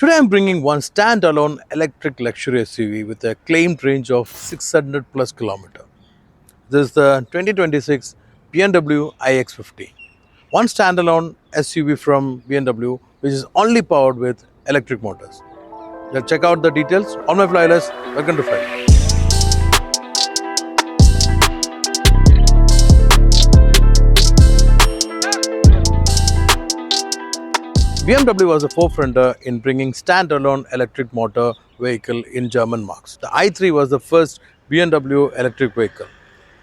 Today I'm bringing one standalone electric luxury SUV with a claimed range of 600 plus kilometer. This is the 2026 BMW iX50. One standalone SUV from BMW which is only powered with electric motors. Let's check out the details. On my flylist, welcome to Fly. BMW was a forefronter in bringing standalone electric motor vehicle in German marques. The i3 was the first BMW electric vehicle.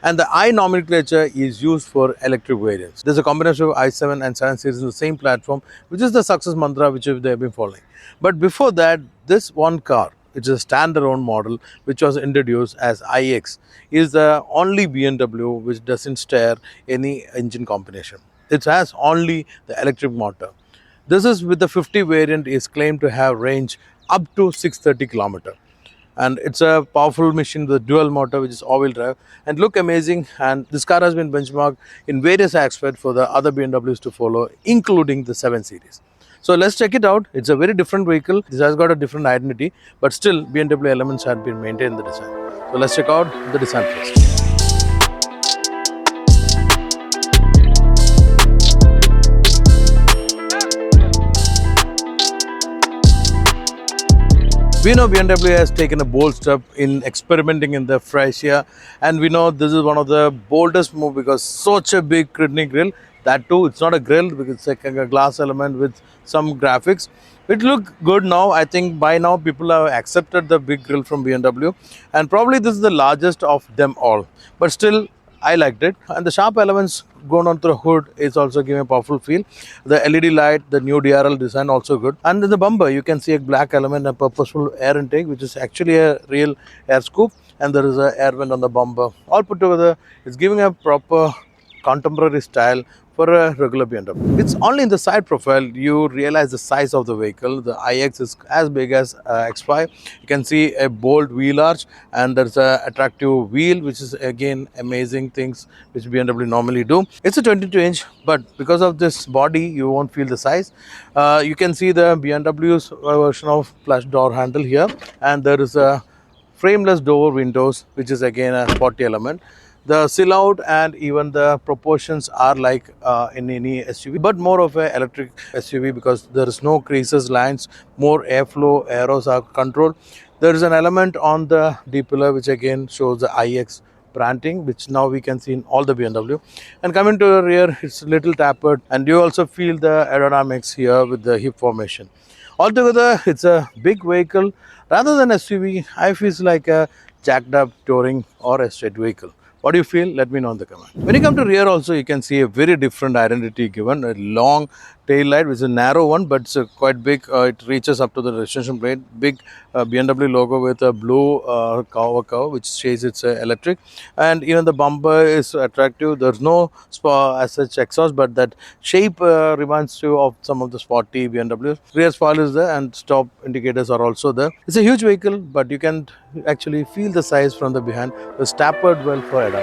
And the I nomenclature is used for electric variants. There's a combination of i7 and 7 series in the same platform, which is the success mantra which they have been following. But before that, this one car, which is a standalone model which was introduced as iX, is the only BMW which doesn't share any engine combination. It has only the electric motor. This is with the 50 variant is claimed to have range up to 630 kilometer, and it's a powerful machine with dual motor which is all-wheel drive and look amazing. And this car has been benchmarked in various aspects for the other BMWs to follow, including the 7 series. So let's check it out. It's a very different vehicle. This has got a different identity, but still BMW elements have been maintained in the design. So let's check out the design first. We know BMW has taken a bold step in experimenting in the fascia, and we know this is one of the boldest move because such a big kidney grill. That too, it's not a grill because it's like a glass element with some graphics. It look good now. I think by now people have accepted the big grill from BMW, and probably this is the largest of them all. But still, I liked it, and the sharp elements going on through the hood is also giving a powerful feel. The LED light, the new DRL design also good, and in the bumper you can see a black element and purposeful air intake, which is actually a real air scoop, and there is a air vent on the bumper. All put together, it's giving a proper contemporary style for a regular BMW. It's only in the side profile you realize the size of the vehicle. The iX is as big as X5. You can see a bold wheel arch, and there's a attractive wheel, which is again amazing things which BMW normally do. It's a 22-inch, but because of this body you won't feel the size. You can see the BMW's version of flush door handle here, and there is a frameless door windows, which is again a sporty element. The sill out and even the proportions are like in any SUV, but more of a electric SUV because there is no creases, lines, more airflow, arrows are controlled. There is an element on the D pillar which again shows the iX branding, which now we can see in all the BMW. And coming to the rear, it's a little tapered, and you also feel the aerodynamics here with the hip formation. Altogether, it's a big vehicle. Rather than SUV, I feel like a jacked up touring or estate vehicle. What do you feel? Let me know in the comment. When you come to rear also, you can see a very different identity given. A long tail light, which is a narrow one, but it's quite big. It reaches up to the registration plate. Big BMW logo with a blue cover, which says it's electric. And even the bumper is attractive. There's no as such exhaust, but that shape reminds you of some of the sporty BMWs. Rear spoiler is there, and stop indicators are also there. It's a huge vehicle, but you can actually feel the size from the behind. It's tapered well for aerodynamics.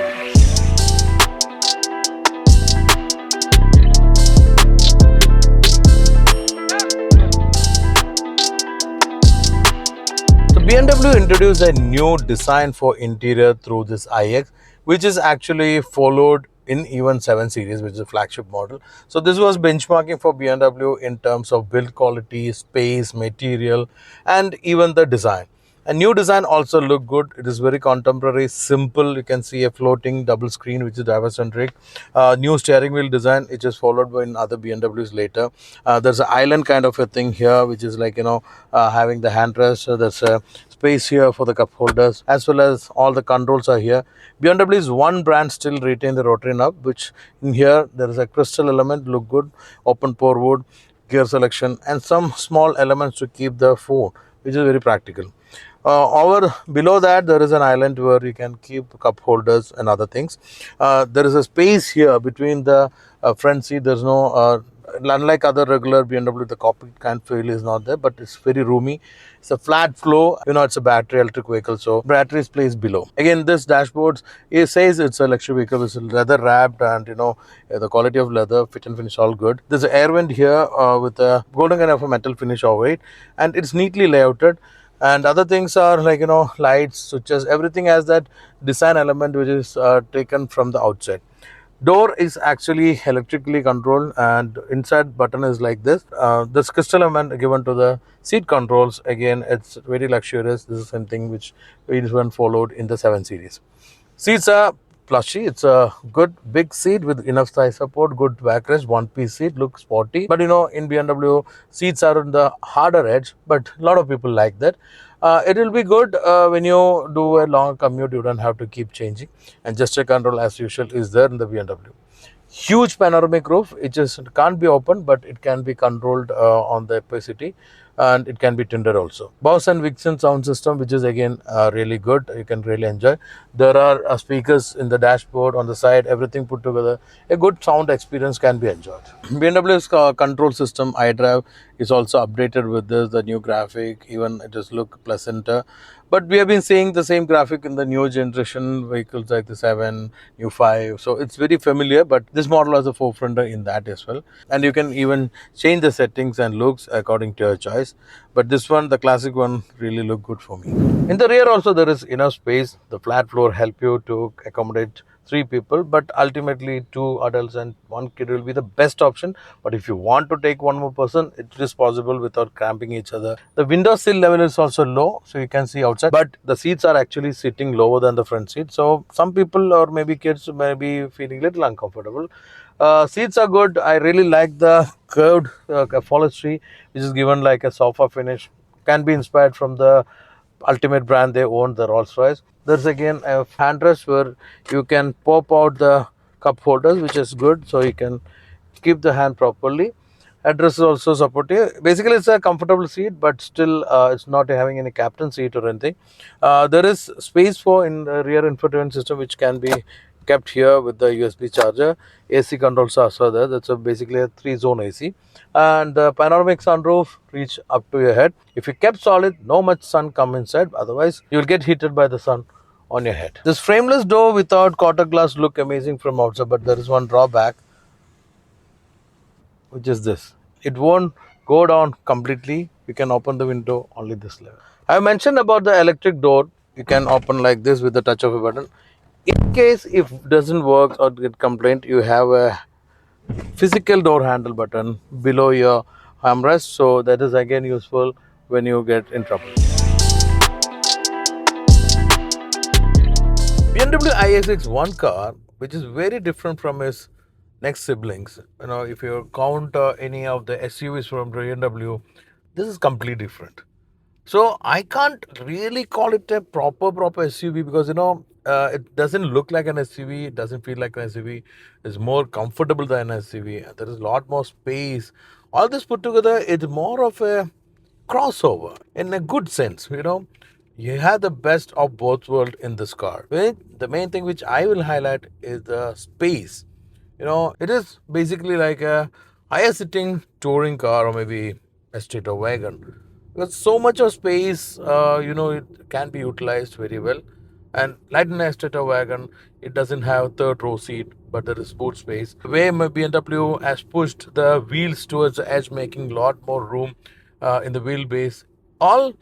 BMW introduced a new design for interior through this iX, which is actually followed in even 7 series, which is a flagship model. So this was benchmarking for BMW in terms of build quality, space, material, and even the design. A new design also look good. It is very contemporary, simple. You can see a floating double screen, which is driver centric. New steering wheel design, which is followed by in other BMWs later. There's an island kind of a thing here, which is like having the handrest. There's a space here for the cup holders, as well as all the controls are here. BMW's one brand still retain the rotary knob, which in here there is a crystal element, look good. Open pore wood, gear selection, and some small elements to keep the phone, which is very practical. Over below that there is an island where you can keep cup holders and other things. There is a space here between the front seat. There's no Unlike other regular BMW, the cockpit kind of feel is not there, but it's very roomy. It's a flat flow. It's a battery electric vehicle, so battery is placed below. Again, this dashboard, it says it's a luxury vehicle. It's leather wrapped, and the quality of leather, fit and finish, all good. There's an air vent here with a golden kind of a metal finish over it, and it's neatly layouted. And other things are like lights, switches, everything has that design element which is taken from the outside. Door is actually electrically controlled, and inside button is like this crystal element given to the seat controls. Again, it's very luxurious. This is something which is one followed in the 7 series. Seats are plushy. It's a good big seat with enough thigh support, good backrest, one piece seat, looks sporty. But in BMW, seats are on the harder edge, but a lot of people like that. It will be good when you do a long commute, you don't have to keep changing. And gesture control, as usual, is there in the BMW. Huge panoramic roof. It just can't be opened, but it can be controlled on the opacity, and it can be tinted also. Bose and Vixen sound system, which is again really good. You can really enjoy. There are speakers in the dashboard, on the side, everything put together. A good sound experience can be enjoyed. BMW's control system iDrive is also updated with this, the new graphic. Even it does look pleasanter. But we have been seeing the same graphic in the new generation vehicles like the 7, new 5. So it's very familiar, but this model has a forefront in that as well. And you can even change the settings and looks according to your choice. But this one, the classic one, really look good for me. In the rear also there is enough space. The flat floor help you to accommodate 3 people, but ultimately 2 adults and 1 kid will be the best option. But if you want to take one more person, it is possible without cramping each other. The window sill level is also low, so you can see outside, but the seats are actually sitting lower than the front seat, so some people or maybe kids may be feeling little uncomfortable. Seats are good. I really like the curved upholstery, which is given like a sofa finish. Can be inspired from the ultimate brand they own, the Rolls Royce. There's again a handrest where you can pop out the cup holders, which is good, so you can keep the hand properly. Address is also supportive. Basically, it's a comfortable seat, but still, it's not having any captain seat or anything. There is space for in the rear infotainment system, which can be kept here with the USB charger. AC controls are also there. That's basically a 3-zone AC. And the panoramic sunroof reach up to your head. If you kept solid, no much sun come inside. Otherwise, you'll get heated by the sun on your head. This frameless door without quarter glass look amazing from outside, but there is one drawback, which is this. It won't go down completely. You can open the window only this level. I mentioned about the electric door. You can open like this with the touch of a button. In case if doesn't work or get complaint, you have a physical door handle button below your armrest. So that is again useful when you get in trouble. BMW iX one car, which is very different from its next siblings. If you count any of the SUVs from BMW, this is completely different. So I can't really call it a proper SUV because it doesn't look like an SUV. It doesn't feel like an SUV. It's more comfortable than an SUV. There is a lot more space. All this put together, it's more of a crossover in a good sense. You have the best of both worlds in this car. The main thing which I will highlight is the space. It is basically like a higher sitting touring car or maybe a streeter wagon. Because so much of space, it can be utilized very well. And like in a streeter wagon, it doesn't have third row seat, but there is boot space. The way BMW has pushed the wheels towards the edge, making a lot more room in the wheelbase. All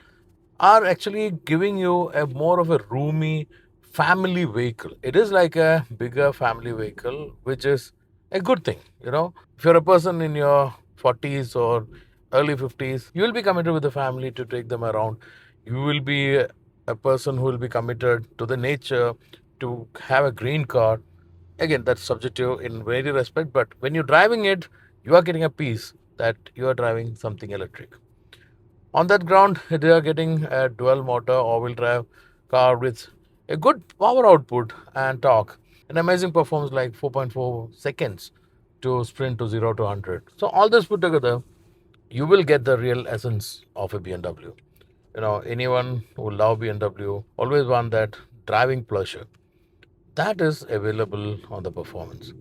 are actually giving you a more of a roomy family vehicle. It is like a bigger family vehicle, which is a good thing. If you're a person in your 40s or early 50s, you will be committed with the family to take them around. You will be a person who will be committed to the nature, to have a green car. Again, that's subjective in very respect, but when you're driving it, you are getting a peace that you are driving something electric. On that ground, they are getting a dual motor all-wheel drive car with a good power output and torque. An amazing performance like 4.4 seconds to sprint to 0 to 100. So all this put together, you will get the real essence of a BMW. Anyone who love BMW always want that driving pleasure. That is available on the performance.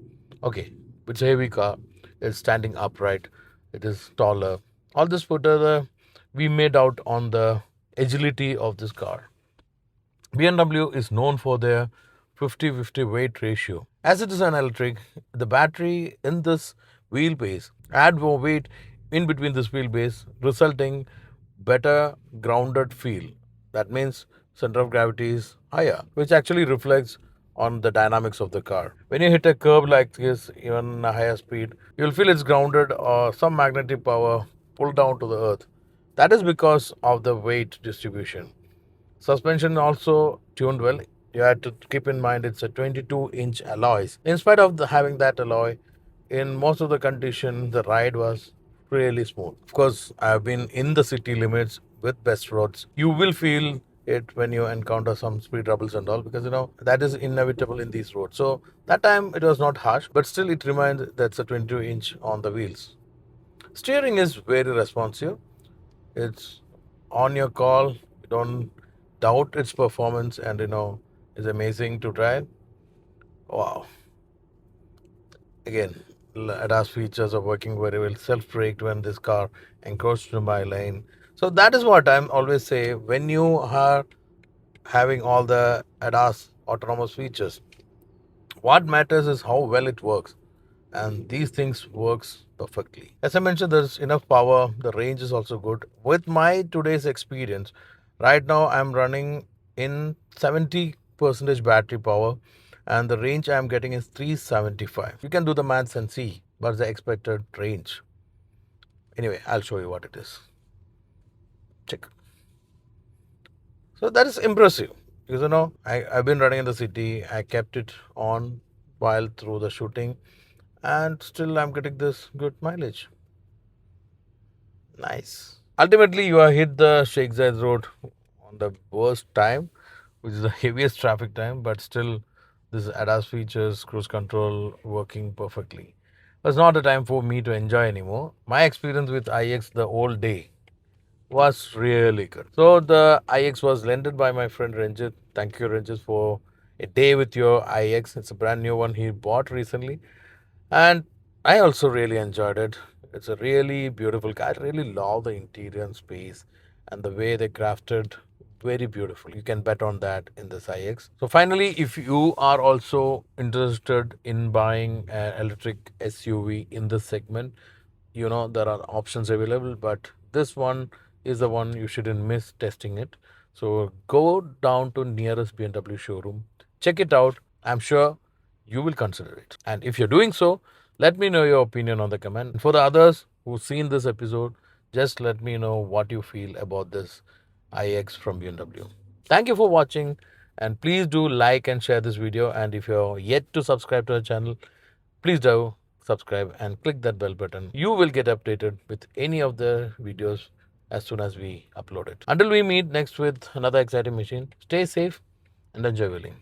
Okay, it's a heavy car. It's standing upright. It is taller. All this put together, we made out on the agility of this car. BMW is known for their 50-50 weight ratio. As it is an electric, the battery in this wheelbase add more weight in between this wheelbase, resulting better grounded feel. That means center of gravity is higher, which actually reflects on the dynamics of the car. When you hit a curb like this, even a higher speed, you'll feel it's grounded or some magnetic power pulled down to the earth. That is because of the weight distribution. Suspension also tuned well. You had to keep in mind it's a 22-inch alloys. In spite of having that alloy, in most of the condition, the ride was really smooth. Of course, I've been in the city limits with best roads. You will feel it when you encounter some speed troubles and all because that is inevitable in these roads. So that time it was not harsh, but still it reminds that's a 22-inch on the wheels. Steering is very responsive. It's on your call. You don't doubt its performance, and it's amazing to drive. Wow! Again, ADAS features are working very well. Self-braked when this car encroached into my lane. So that is what I'm always say when you are having all the ADAS autonomous features. What matters is how well it works, and these things works perfectly. As I mentioned, there's enough power. The range is also good. With my today's experience, right now I'm running in 70 percentage battery power, and the range I'm getting is 375. You can do the maths and see what's the expected range. Anyway, I'll show you what it is. Check. So that is impressive because I've been running in the city. I kept it on while through the shooting, and still I'm getting this good mileage. Nice. Ultimately, you have hit the Sheikh Zayed Road on the worst time, which is the heaviest traffic time, but still, this ADAS features, cruise control working perfectly. It's not a time for me to enjoy anymore. My experience with IX the whole day was really good. So the IX was lended by my friend Ranjit. Thank you, Ranjit, for a day with your IX. It's a brand new one he bought recently. And I also really enjoyed it. It's a really beautiful car. I really love the interior and space and the way they crafted. Very beautiful. You can bet on that in this iX. So finally, if you are also interested in buying an electric SUV in this segment, there are options available, but this one is the one you shouldn't miss testing it. So go down to nearest BMW showroom, check it out. I'm sure you will consider it. And if you're doing so, let me know your opinion on the comment. And for the others who've seen this episode, just let me know what you feel about this iX from BMW. Thank you for watching, and please do like and share this video. And if you're yet to subscribe to our channel, please do subscribe and click that bell button. You will get updated with any of the videos as soon as we upload it. Until we meet next with another exciting machine, stay safe and enjoy wheeling.